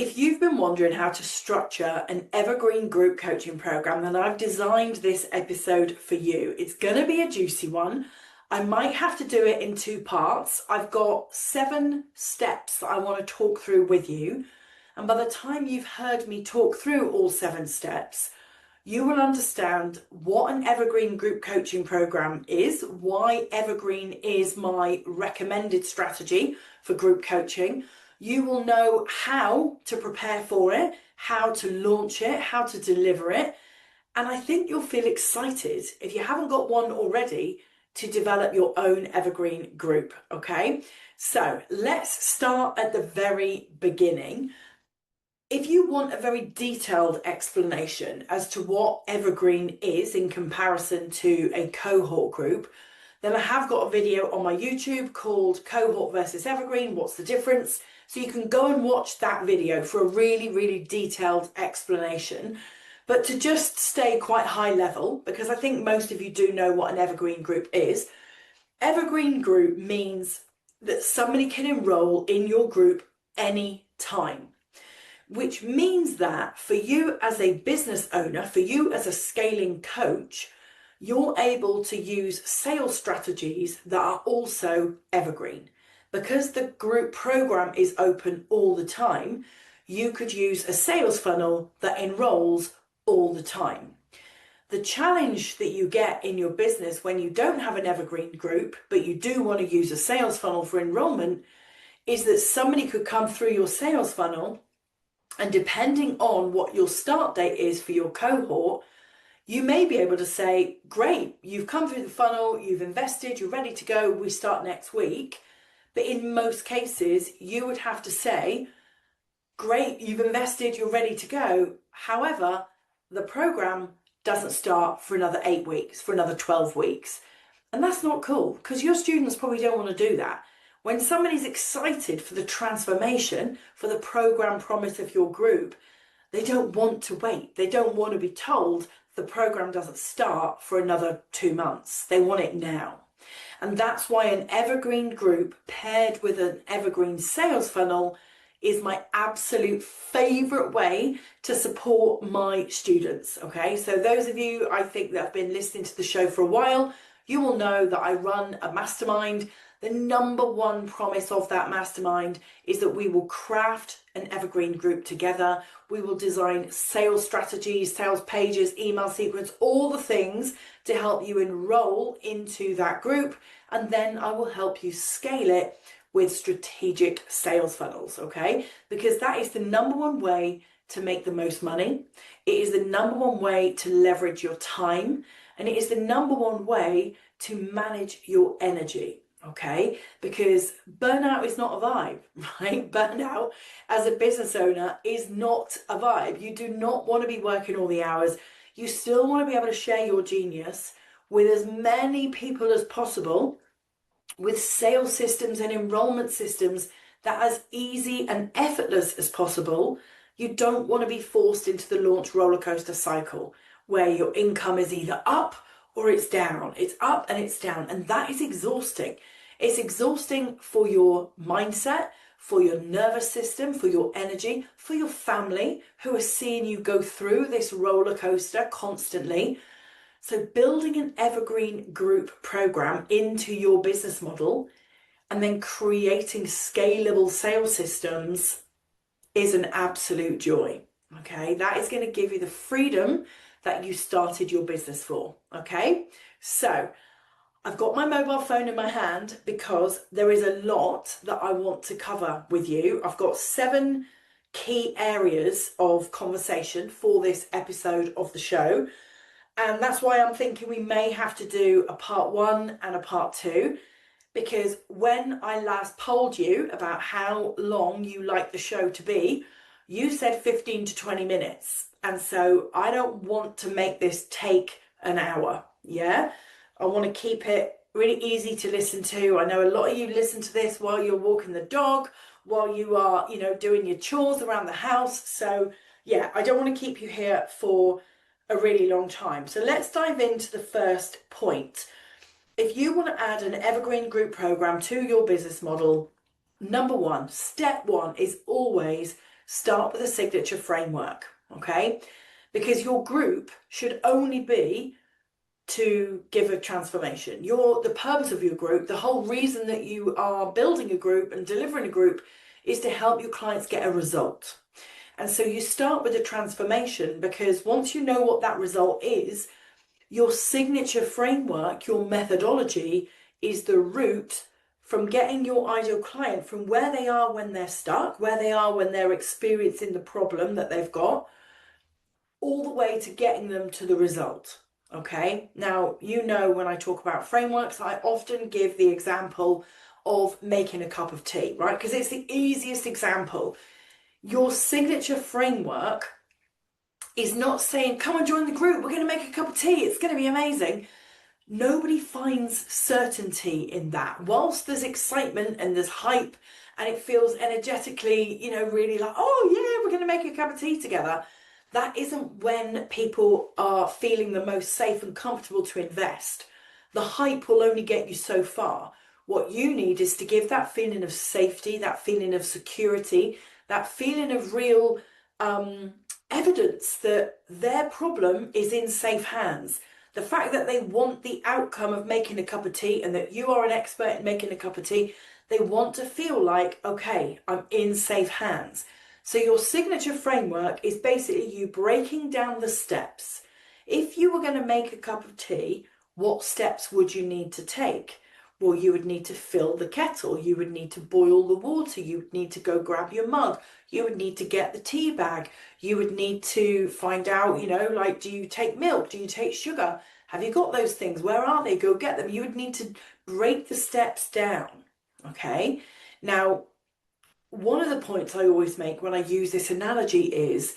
If you've been wondering how to structure an evergreen group coaching program, then I've designed this episode for you. It's going to be a juicy one. I might have to do it in two parts. I've got 7 steps that I want to talk through with you. And by the time you've heard me talk through all 7 steps, you will understand what an evergreen group coaching program is, why evergreen is my recommended strategy for group coaching. You will know how to prepare for it, how to launch it, how to deliver it. And I think you'll feel excited, if you haven't got one already, to develop your own evergreen group, okay? So let's start at the very beginning. If you want a very detailed explanation as to what evergreen is in comparison to a cohort group, then I have got a video on my YouTube called Cohort versus Evergreen, What's the Difference? So you can go and watch that video for a really, really detailed explanation. But to just stay quite high level, because I think most of you do know what an evergreen group is, evergreen group means that somebody can enroll in your group any time. Which means that for you as a business owner, for you as a scaling coach, you're able to use sales strategies that are also evergreen. Because the group program is open all the time, you could use a sales funnel that enrolls all the time. The challenge that you get in your business when you don't have an evergreen group, but you do want to use a sales funnel for enrollment, is that somebody could come through your sales funnel, and depending on what your start date is for your cohort, you may be able to say, great, you've come through the funnel, you've invested, you're ready to go, we start next week. But in most cases, you would have to say, great, you've invested, you're ready to go. However, the program doesn't start for another 8 weeks, for another 12 weeks. And that's not cool, because your students probably don't want to do that. When somebody's excited for the transformation, for the program promise of your group, they don't want to wait. They don't want to be told the program doesn't start for another 2 months. They want it now. And that's why an evergreen group paired with an evergreen sales funnel is my absolute favorite way to support my students. Okay, so those of you, I think, that have been listening to the show for a while, you will know that I run a mastermind. The number one promise of that mastermind is that we will craft an evergreen group together. We will design sales strategies, sales pages, email sequence, all the things to help you enroll into that group. And then I will help you scale it with strategic sales funnels, okay? Because that is the number one way to make the most money. It is the number one way to leverage your time. And it is the number one way to manage your energy. Okay, because burnout is not a vibe, right? Burnout as a business owner is not a vibe. You do not want to be working all the hours. You still want to be able to share your genius with as many people as possible, with sales systems and enrollment systems that are as easy and effortless as possible. You don't want to be forced into the launch rollercoaster cycle where your income is either up or it's down. It's up and it's down, and that is exhausting. It's exhausting for your mindset, for your nervous system, for your energy, for your family who are seeing you go through this roller coaster constantly. So building an evergreen group program into your business model and then creating scalable sales systems is an absolute joy. Okay, that is going to give you the freedom that you started your business for. Okay, so I've got my mobile phone in my hand because there is a lot that I want to cover with you. I've got 7 key areas of conversation for this episode of the show. And that's why I'm thinking we may have to do a part 1 and a part 2. Because when I last polled you about how long you like the show to be, you said 15 to 20 minutes. And so I don't want to make this take an hour. Yeah. I want to keep it really easy to listen to. I know a lot of you listen to this while you're walking the dog, while you are, doing your chores around the house. So yeah, I don't want to keep you here for a really long time. So let's dive into the first point. If you want to add an evergreen group program to your business model, number one, step one is always start with a signature framework, okay? Because your group should only be to give a transformation. The purpose of your group, the whole reason that you are building a group and delivering a group is to help your clients get a result. And so you start with a transformation, because once you know what that result is, your signature framework, your methodology is the route from getting your ideal client from where they are when they're stuck, where they are when they're experiencing the problem that they've got, all the way to getting them to the result. Okay, now, you know, when I talk about frameworks, I often give the example of making a cup of tea, right? Because it's the easiest example. Your signature framework is not saying, come and join the group, we're going to make a cup of tea, it's going to be amazing. Nobody finds certainty in that. Whilst there's excitement and there's hype and it feels energetically, really like, oh yeah, we're going to make a cup of tea together, that isn't when people are feeling the most safe and comfortable to invest. The hype will only get you so far. What you need is to give that feeling of safety, that feeling of security, that feeling of real evidence that their problem is in safe hands. The fact that they want the outcome of making a cup of tea and that you are an expert in making a cup of tea, they want to feel like, okay, I'm in safe hands. So your signature framework is basically you breaking down the steps. If you were going to make a cup of tea, what steps would you need to take? Well, you would need to fill the kettle, you would need to boil the water, you would need to go grab your mug, you would need to get the tea bag, you would need to find out, do you take milk, do you take sugar? Have you got those things? Where are they? Go get them. You would need to break the steps down, okay? Now, one of the points I always make when I use this analogy is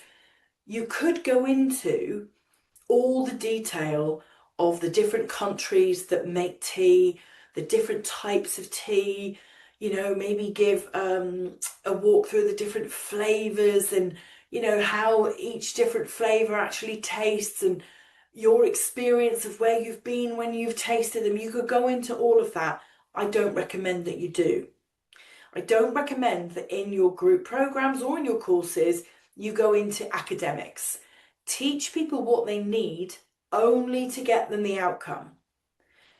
you could go into all the detail of the different countries that make tea, the different types of tea, maybe give a walk through the different flavors and, how each different flavor actually tastes and your experience of where you've been when you've tasted them. You could go into all of that. I don't recommend that you do. I don't recommend that in your group programs or in your courses, you go into academics. Teach people what they need only to get them the outcome.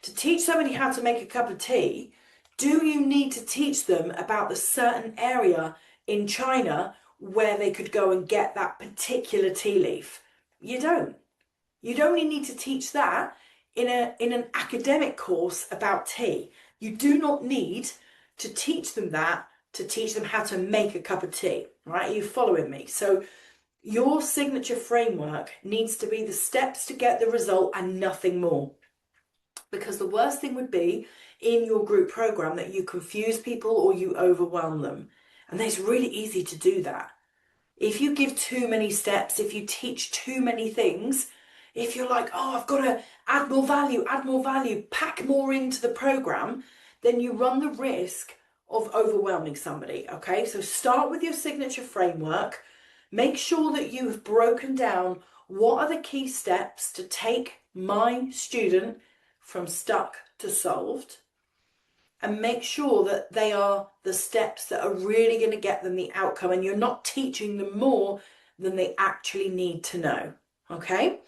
To teach somebody how to make a cup of tea, do you need to teach them about the certain area in China where they could go and get that particular tea leaf? You don't. You'd only need to teach that in an academic course about tea. You do not need to teach them that, to teach them how to make a cup of tea, right? Are you following me? So your signature framework needs to be the steps to get the result and nothing more. Because the worst thing would be in your group program that you confuse people or you overwhelm them. And it's really easy to do that. If you give too many steps, if you teach too many things, if you're like, oh, I've got to add more value, pack more into the program, then you run the risk of overwhelming somebody, okay? So start with your signature framework. Make sure that you have broken down what are the key steps to take my student from stuck to solved, and make sure that they are the steps that are really going to get them the outcome and you're not teaching them more than they actually need to know, okay?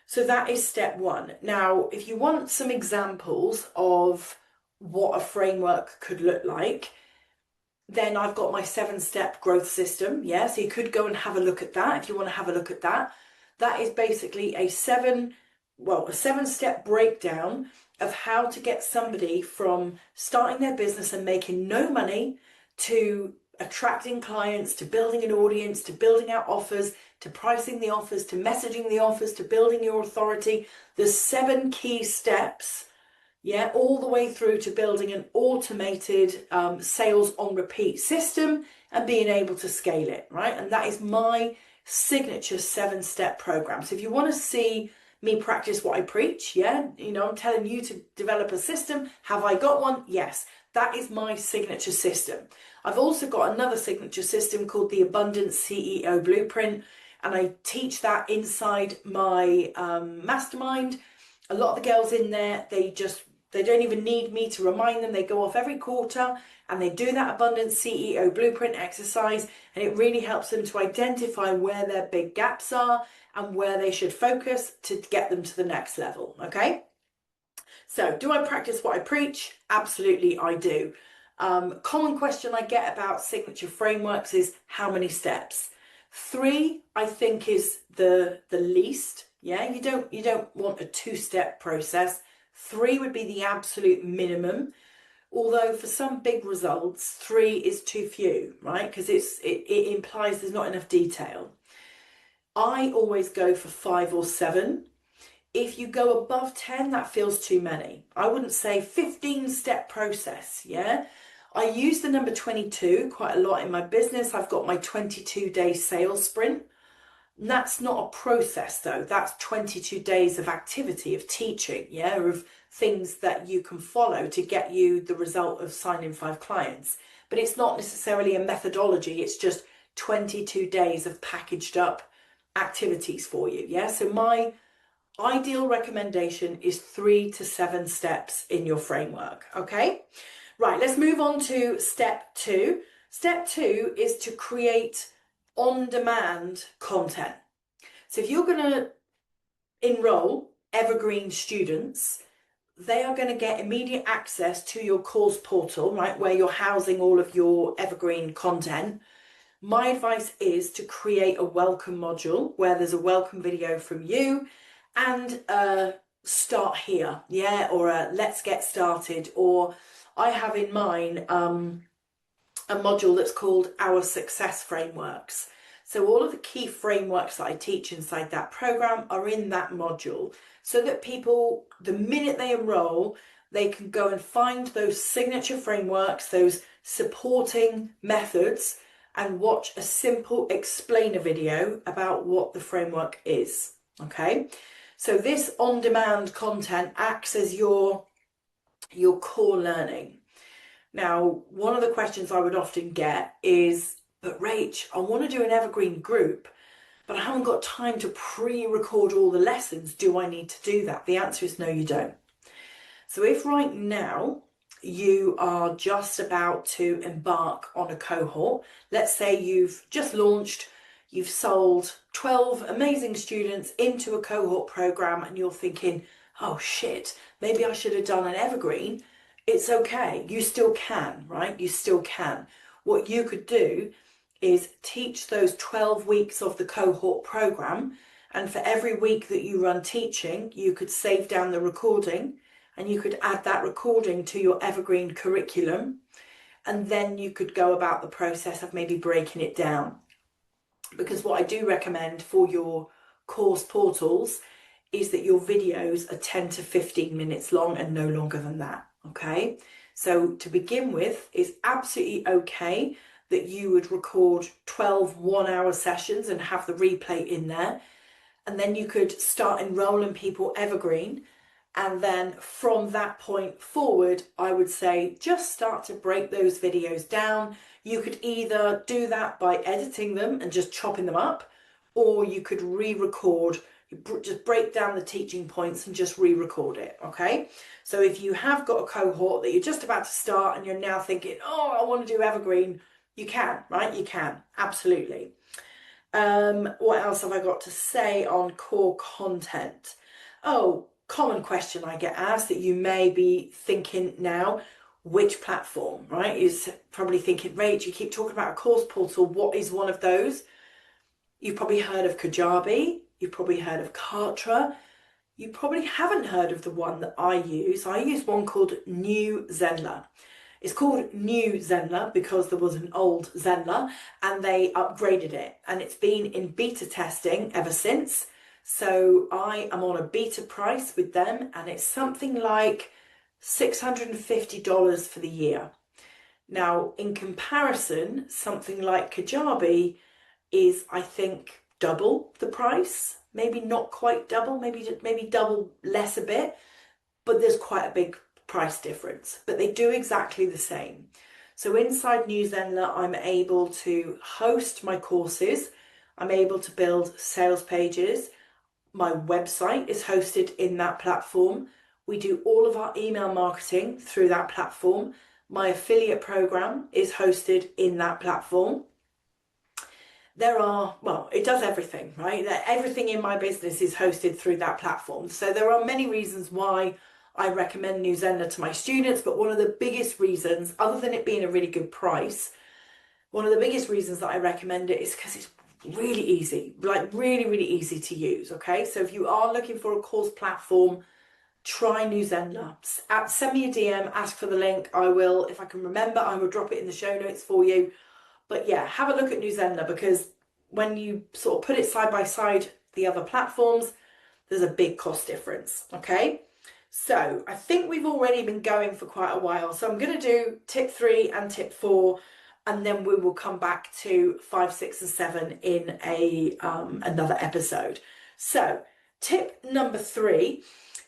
So that is step one. Now, if you want some examples of what a framework could look like, then I've got my 7-step growth system. Yeah, so you could go and have a look at that if you want to have a look at that. That is basically a 7-step breakdown of how to get somebody from starting their business and making no money to attracting clients, to building an audience, to building out offers, to pricing the offers, to messaging the offers, to building your authority. There's 7 key steps, yeah, all the way through to building an automated sales on repeat system and being able to scale it, right? And that is my signature 7-step program. So if you want to see me practice what I preach, yeah, I'm telling you to develop a system. Have I got one? Yes, that is my signature system. I've also got another signature system called the Abundance CEO Blueprint, and I teach that inside my mastermind. A lot of the girls in there, they just They don't even need me to remind them. They go off every quarter and they do that abundant CEO blueprint exercise, and it really helps them to identify where their big gaps are and where they should focus to get them to the next level, okay? So, do I practice what I preach? Absolutely, I do. Common question I get about signature frameworks is how many steps? 3, I think, is the least. Yeah, you don't want a 2-step process. 3 would be the absolute minimum. Although for some big results, 3 is too few, right? Because it implies there's not enough detail. I always go for 5 or 7. If you go above 10, that feels too many. I wouldn't say 15-step process, yeah? I use the number 22 quite a lot in my business. I've got my 22-day sales sprint. And that's not a process though. That's 22 days of activity, of teaching, yeah? Of things that you can follow to get you the result of signing 5 clients. But it's not necessarily a methodology. It's just 22 days of packaged up activities for you, yeah? So my ideal recommendation is 3 to 7 steps in your framework, okay? Right, let's move on to step 2. Step 2 is to create on-demand content. So if you're going to enroll Evergreen students, they are going to get immediate access to your course portal, right, where you're housing all of your Evergreen content. My advice is to create a welcome module where there's a welcome video from you and start here, yeah, or a let's get started, or I have in mind a module that's called Our Success Frameworks. So all of the key frameworks that I teach inside that program are in that module, so that people, the minute they enroll, they can go and find those signature frameworks, those supporting methods, and watch a simple explainer video about what the framework is, okay? So this on-demand content acts as your core learning. Now, one of the questions I would often get is, but Rach, I want to do an Evergreen group, but I haven't got time to pre-record all the lessons. Do I need to do that? The answer is no, you don't. So if right now you are just about to embark on a cohort, let's say you've just launched, you've sold 12 amazing students into a cohort program and you're thinking, oh shit, maybe I should have done an Evergreen. It's okay, you still can, right? You still can. What you could do is teach those 12 weeks of the cohort program, and for every week that you run teaching, you could save down the recording and you could add that recording to your Evergreen curriculum, and then you could go about the process of maybe breaking it down. Because what I do recommend for your course portals is that your videos are 10 to 15 minutes long and no longer than that, okay? So to begin with, it's absolutely okay that you would record 12 one-hour sessions and have the replay in there, and then you could start enrolling people Evergreen. And then from that point forward, I would say just start to break those videos down. You could either do that by editing them and just chopping them up, or you could re-record, just break down the teaching points and just re-record it, okay? So if you have got a cohort that you're just about to start and you're now thinking, oh, I want to do Evergreen, you can, right? You can, absolutely. What else have I got to say on core content? Oh, common question I get asked that you may be thinking now, which platform, right? Is probably thinking, Rach, you keep talking about a course portal. What is one of those? You've probably heard of Kajabi. You've probably heard of Kartra. You probably haven't heard of the one that I use. I use one called New Zenler. It's called New Zenler because there was an old Zenler and they upgraded it, and it's been in beta testing ever since. So I am on a beta price with them, and it's something like $650 for the year. Now, in comparison, something like Kajabi is, I think, double the price. Maybe not quite double, maybe double less a bit, but there's quite a big price difference. But they do exactly the same. So inside New Zenler, I'm able to host my courses. I'm able to build sales pages. My website is hosted in that platform. We do all of our email marketing through that platform. My affiliate program is hosted in that platform. It does everything, right? Everything in my business is hosted through that platform. So there are many reasons why I recommend New Zenler to my students, but one of the biggest reasons, other than it being a really good price, one of the biggest reasons that I recommend it is because it's really easy, like really, really easy to use, okay? So if you are looking for a course platform, try New Zenler. Send me a DM, ask for the link. I will, if I can remember, I will drop it in the show notes for you. But yeah, have a look at New Zenler, because when you sort of put it side by side the other platforms, there's a big cost difference, okay? So I think we've already been going for quite a while. So I'm going to do tip 3 and tip 4, and then we will come back to 5, 6, and 7 in another episode. So tip number 3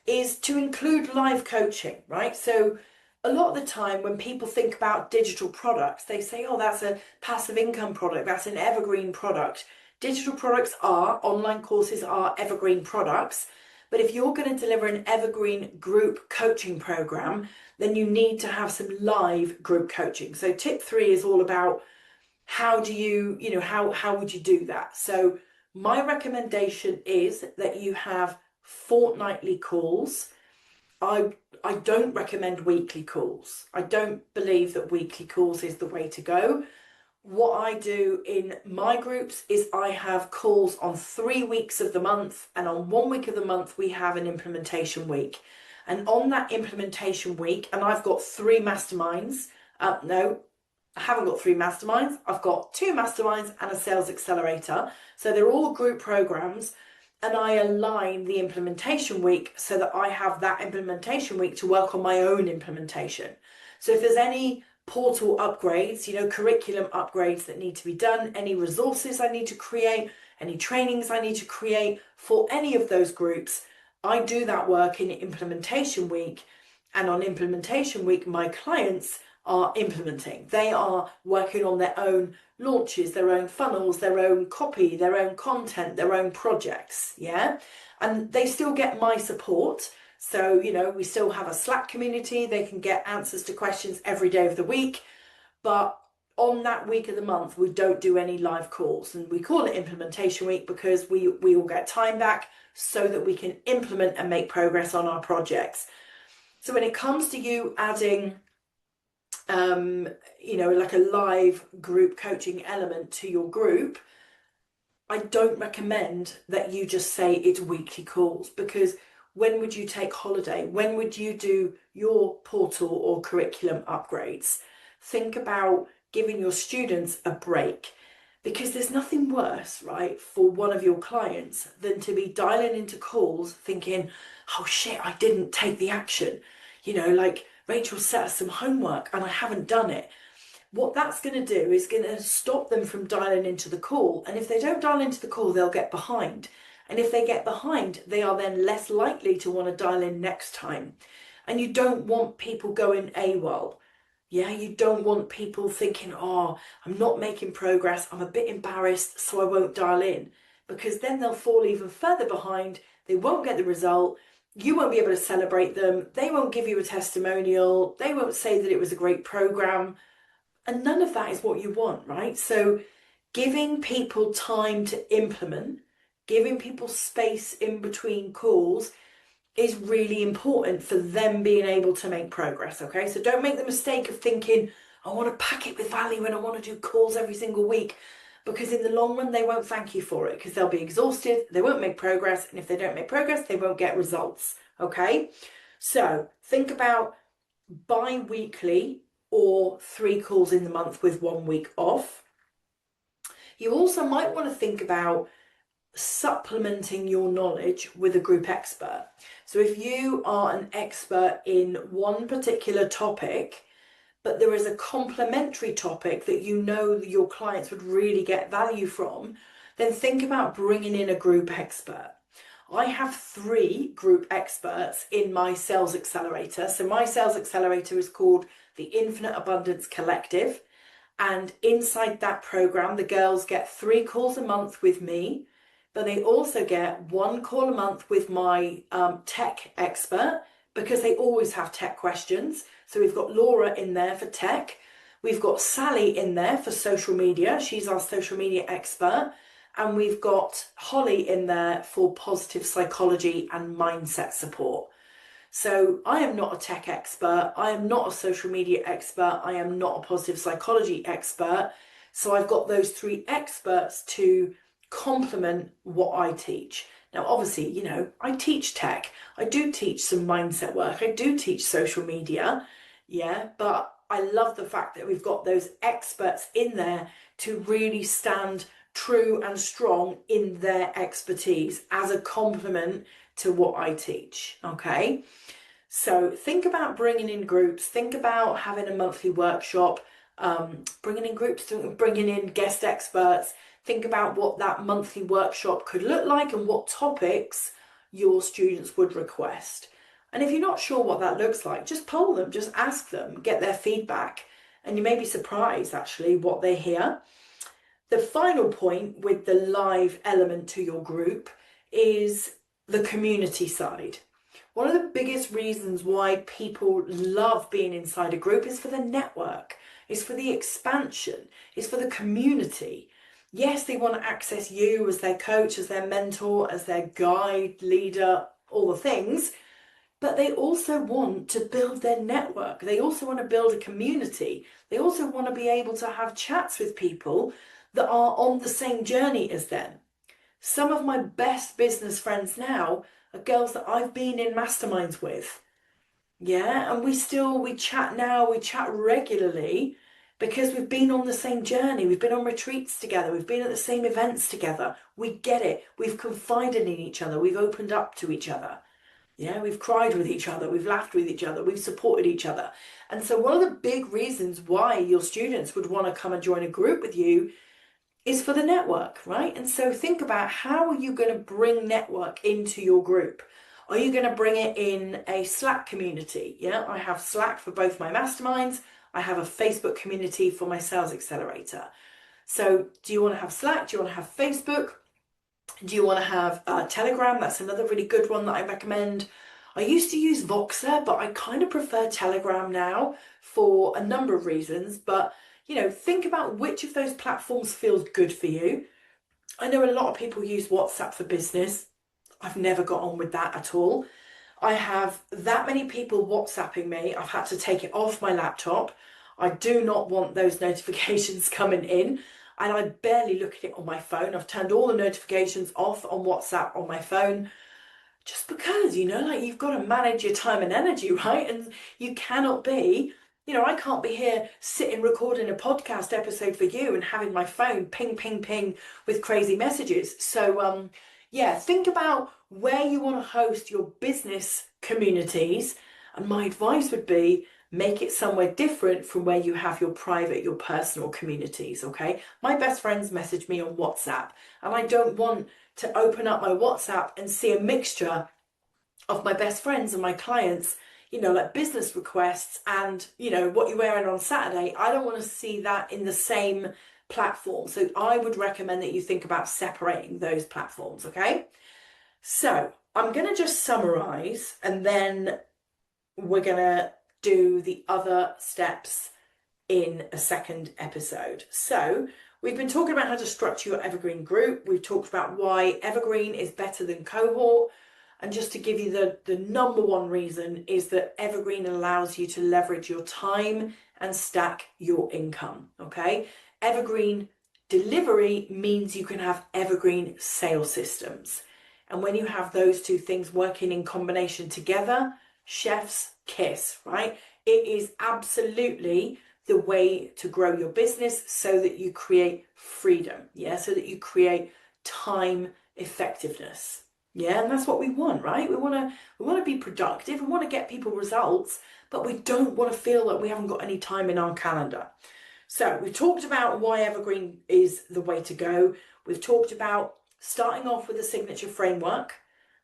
is to include live coaching, right? So a lot of the time when people think about digital products, they say, oh, that's a passive income product, that's an evergreen product. Digital products online courses are evergreen products. But if you're going to deliver an evergreen group coaching program, then you need to have some live group coaching. So tip 3 is all about how would you do that? So my recommendation is that you have fortnightly calls. I don't recommend weekly calls. I don't believe that weekly calls is the way to go. What I do in my groups is I have calls on 3 weeks of the month, and on 1 week of the month we have an implementation week. And on that implementation week, and I've got 3 masterminds. No, I haven't got 3 masterminds. I've got 2 masterminds and a sales accelerator. So they're all group programs, and I align the implementation week so that I have that implementation week to work on my own implementation. So if there's any portal upgrades, curriculum upgrades that need to be done, any resources I need to create, any trainings I need to create for any of those groups, I do that work in implementation week. And on implementation week, my clients are implementing. They are working on their own launches, their own funnels, their own copy, their own content, their own projects, yeah? And they still get my support. So, we still have a Slack community. They can get answers to questions every day of the week. But on that week of the month, we don't do any live calls. And we call it implementation week because we all get time back so that we can implement and make progress on our projects. So when it comes to you adding like a live group coaching element to your group, I don't recommend that you just say it's weekly calls, because when would you take holiday? When would you do your portal or curriculum upgrades? Think about giving your students a break, because there's nothing worse, right, for one of your clients than to be dialing into calls thinking, oh shit, I didn't take the action. Like Rachel set us some homework and I haven't done it. What that's going to do is going to stop them from dialing into the call. And if they don't dial into the call, they'll get behind. And if they get behind, they are then less likely to want to dial in next time. And you don't want people going AWOL. Yeah, you don't want people thinking, oh, I'm not making progress, I'm a bit embarrassed, so I won't dial in. Because then they'll fall even further behind, they won't get the result, you won't be able to celebrate them, they won't give you a testimonial, they won't say that it was a great program, and none of that is what you want, right? So giving people time to implement, giving people space in between calls is really important for them being able to make progress, okay? So don't make the mistake of thinking, I want to pack it with value and I want to do calls every single week, because in the long run, they won't thank you for it, because they'll be exhausted, they won't make progress, and if they don't make progress, they won't get results, okay? So think about bi-weekly or 3 calls in the month with 1 week off. You also might want to think about supplementing your knowledge with a group expert. So if you are an expert in one particular topic, but there is a complementary topic that your clients would really get value from, then think about bringing in a group expert. I have 3 group experts in my sales accelerator. So my sales accelerator is called the Infinite Abundance Collective. And inside that program, the girls get 3 calls a month with me, but they also get 1 call a month with my tech expert, because they always have tech questions. So we've got Laura in there for tech. We've got Sally in there for social media. She's our social media expert. And we've got Holly in there for positive psychology and mindset support. So I am not a tech expert. I am not a social media expert. I am not a positive psychology expert. So I've got those three experts to complement what I teach. Now, obviously, you know, I teach tech. I do teach some mindset work. I do teach social media. Yeah, but I love the fact that we've got those experts in there to really stand true and strong in their expertise as a complement to what I teach. Okay. So think about bringing in groups, think about having a monthly workshop, bringing in groups, bringing in guest experts, think about what that monthly workshop could look like and what topics your students would request. And if you're not sure what that looks like, just poll them, just ask them, get their feedback, and you may be surprised actually what they hear. The final point with the live element to your group is the community side. One of the biggest reasons why people love being inside a group is for the network, it's for the expansion, it's for the community. Yes, they want to access you as their coach, as their mentor, as their guide, leader, all the things, but they also want to build their network. They also want to build a community. They also want to be able to have chats with people that are on the same journey as them. Some of my best business friends now are girls that I've been in masterminds with. Yeah, and we chat now, we chat regularly because we've been on the same journey. We've been on retreats together. We've been at the same events together. We get it. We've confided in each other. We've opened up to each other. Yeah, we've cried with each other. We've laughed with each other. We've supported each other. And so one of the big reasons why your students would want to come and join a group with you is for the network, right? And so think about, how are you going to bring network into your group? Are you going to bring it in a Slack community? Yeah, I have Slack for both my masterminds. I have a Facebook community for my sales accelerator. So do you want to have Slack? Do you want to have Facebook? Do you want to have Telegram? That's another really good one that I recommend. I used to use Voxer, but I kind of prefer Telegram now for a number of reasons. But, you know, think about which of those platforms feels good for you. I know a lot of people use WhatsApp for business. I've never got on with that at all. I have that many people WhatsApping me. I've had to take it off my laptop. I do not want those notifications coming in. And I barely look at it on my phone. I've turned all the notifications off on WhatsApp on my phone, just because, you know, like, you've got to manage your time and energy, right? And you cannot be, you know, I can't be here sitting recording a podcast episode for you and having my phone ping, ping, ping with crazy messages. So, yeah, think about where you want to host your business communities. And my advice would be, make it somewhere different from where you have your private, your personal communities, okay? My best friends message me on WhatsApp, and I don't want to open up my WhatsApp and see a mixture of my best friends and my clients, you know, like business requests and, you know, what you're wearing on Saturday. I don't want to see that in the same platform. So I would recommend that you think about separating those platforms, okay? So I'm going to just summarize, and then we're going to do the other steps in a second episode. So we've been talking about how to structure your Evergreen group. We've talked about why Evergreen is better than cohort. And just to give you the number one reason is that Evergreen allows you to leverage your time and stack your income, okay? Evergreen delivery means you can have Evergreen sales systems. And when you have those two things working in combination together, chef's kiss, right? It is absolutely the way to grow your business so that you create freedom, yeah? So that you create time effectiveness. Yeah, and that's what we want, right? We want to be productive, we want to get people results, but we don't want to feel that we haven't got any time in our calendar. So we've talked about why Evergreen is the way to go. We've talked about starting off with a signature framework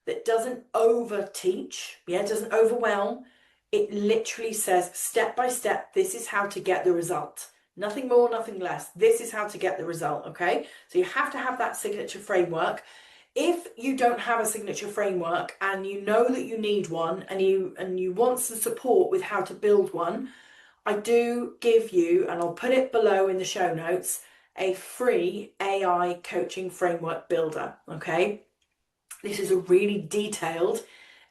that doesn't over teach, yeah, it doesn't overwhelm. It literally says step by step, this is how to get the result. Nothing more, nothing less. This is how to get the result, okay? So you have to have that signature framework. If you don't have a signature framework and you know that you need one and you want some support with how to build one, I do give you, and I'll put it below in the show notes, a free AI coaching framework builder, okay? This is a really detailed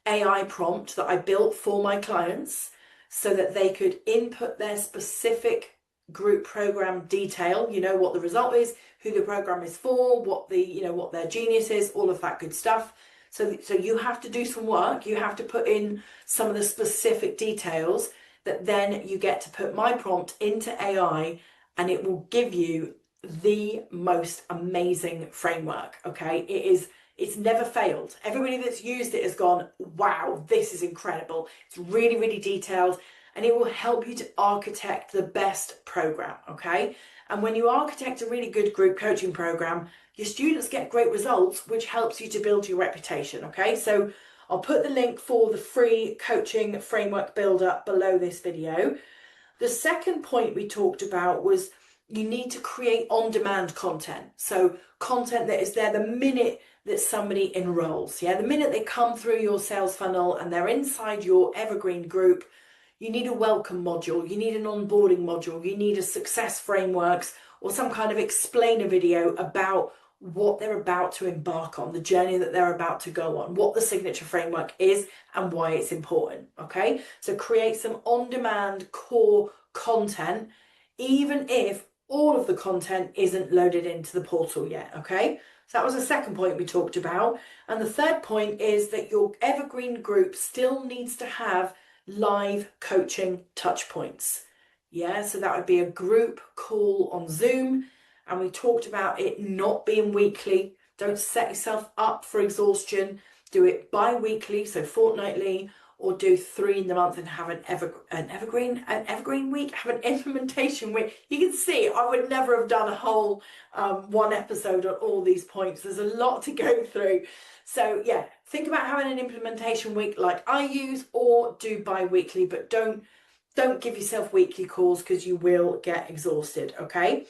AI prompt that I built for my clients so that they could input their specific group program detail, what the result is, who the program is for, what their genius is, all of that good stuff. So you have to do some work. You have to put in some of the specific details that then you get to put my prompt into AI, and it will give you the most amazing framework. Okay, it's never failed. Everybody that's used it has gone, wow, this is incredible. It's really, really detailed, and it will help you to architect the best program, okay? And when you architect a really good group coaching program, your students get great results, which helps you to build your reputation, okay? So I'll put the link for the free coaching framework builder below this video. The second point we talked about was you need to create on-demand content. So content that is there the minute that somebody enrolls, the minute they come through your sales funnel and they're inside your Evergreen group. You need a welcome module, you need an onboarding module, you need a success frameworks or some kind of explainer video about what they're about to embark on, the journey that they're about to go on, what the signature framework is and why it's important, okay? So create some on-demand core content, even if all of the content isn't loaded into the portal yet, okay? So that was the second point we talked about. And the third point is that your Evergreen group still needs to have live coaching touch points. So that would be a group call on Zoom. And we talked about it not being weekly. Don't set yourself up for exhaustion. Do it bi-weekly, so fortnightly, or do 3 in the month and have an evergreen week, have an implementation week. You can see I would never have done a whole one episode on all these points. There's a lot to go through. So think about having an implementation week like I use, or do bi-weekly, but don't give yourself weekly calls because you will get exhausted, okay?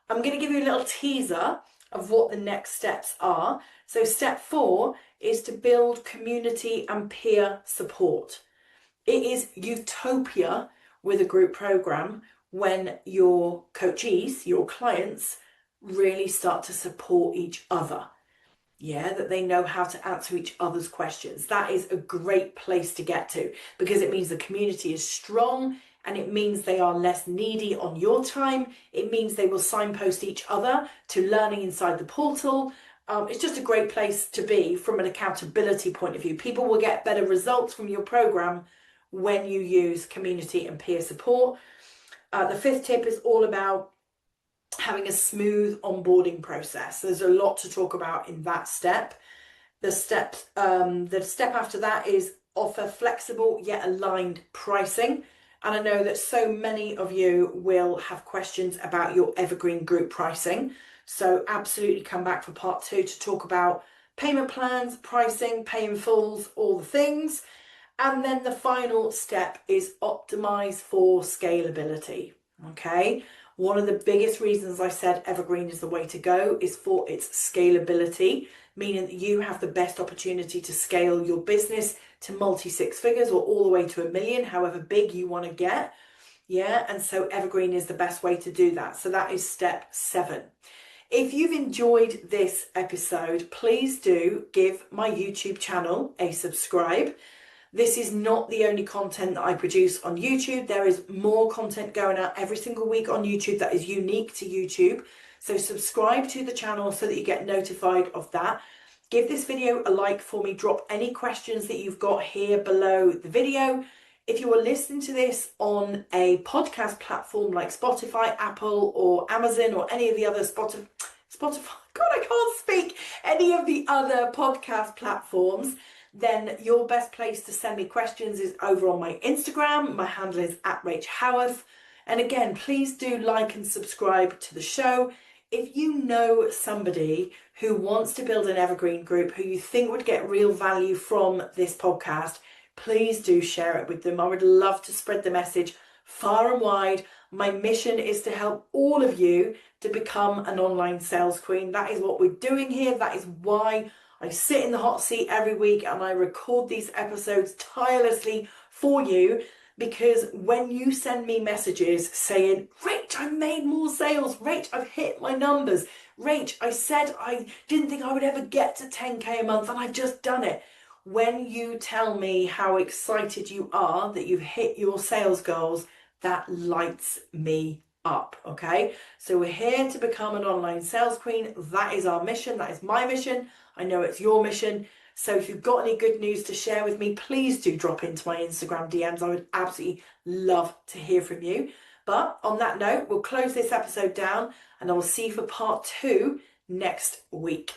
I'm going to give you a little teaser of what the next steps are. So step 4 is to build community and peer support. It is utopia with a group program when your coachees, your clients, really start to support each other. That they know how to answer each other's questions. That is a great place to get to because it means the community is strong and it means they are less needy on your time. It means they will signpost each other to learning inside the portal. It's just a great place to be from an accountability point of view. People will get better results from your program when you use community and peer support. The 5th tip is all about having a smooth onboarding process. There's a lot to talk about in that step. The step after that is offer flexible yet aligned pricing. And I know that so many of you will have questions about your Evergreen group pricing. So absolutely come back for part 2 to talk about payment plans, pricing, pay in fulls, all the things. And then the final step is optimize for scalability. Okay. One of the biggest reasons I said Evergreen is the way to go is for its scalability, meaning that you have the best opportunity to scale your business to multi-6 figures or all the way to $1 million, however big you want to get. And so Evergreen is the best way to do that. So that is step 7. If you've enjoyed this episode, please do give my YouTube channel a subscribe. This is not the only content that I produce on YouTube. There is more content going out every single week on YouTube that is unique to YouTube. So subscribe to the channel so that you get notified of that. Give this video a like for me. Drop any questions that you've got here below the video. If you are listening to this on a podcast platform like Spotify, Apple, or Amazon, or any of the other Spotify, God, I can't speak, any of the other podcast platforms, then your best place to send me questions is over on my Instagram. My handle is @RachHowarth. And again, please do like and subscribe to the show. If you know somebody who wants to build an Evergreen group, who you think would get real value from this podcast, please do share it with them. I would love to spread the message far and wide. My mission is to help all of you to become an online sales queen. That is what we're doing here. That is why I sit in the hot seat every week and I record these episodes tirelessly for you, because when you send me messages saying, Rach, I made more sales, Rach, I've hit my numbers, Rach, I said I didn't think I would ever get to 10k a month and I've just done it. When you tell me how excited you are that you've hit your sales goals, that lights me up, okay? So we're here to become an online sales queen. That is our mission. That is my mission. I know it's your mission. So if you've got any good news to share with me, please do drop into my Instagram DMs. I would absolutely love to hear from you. But on that note, we'll close this episode down and I will see you for part 2 next week.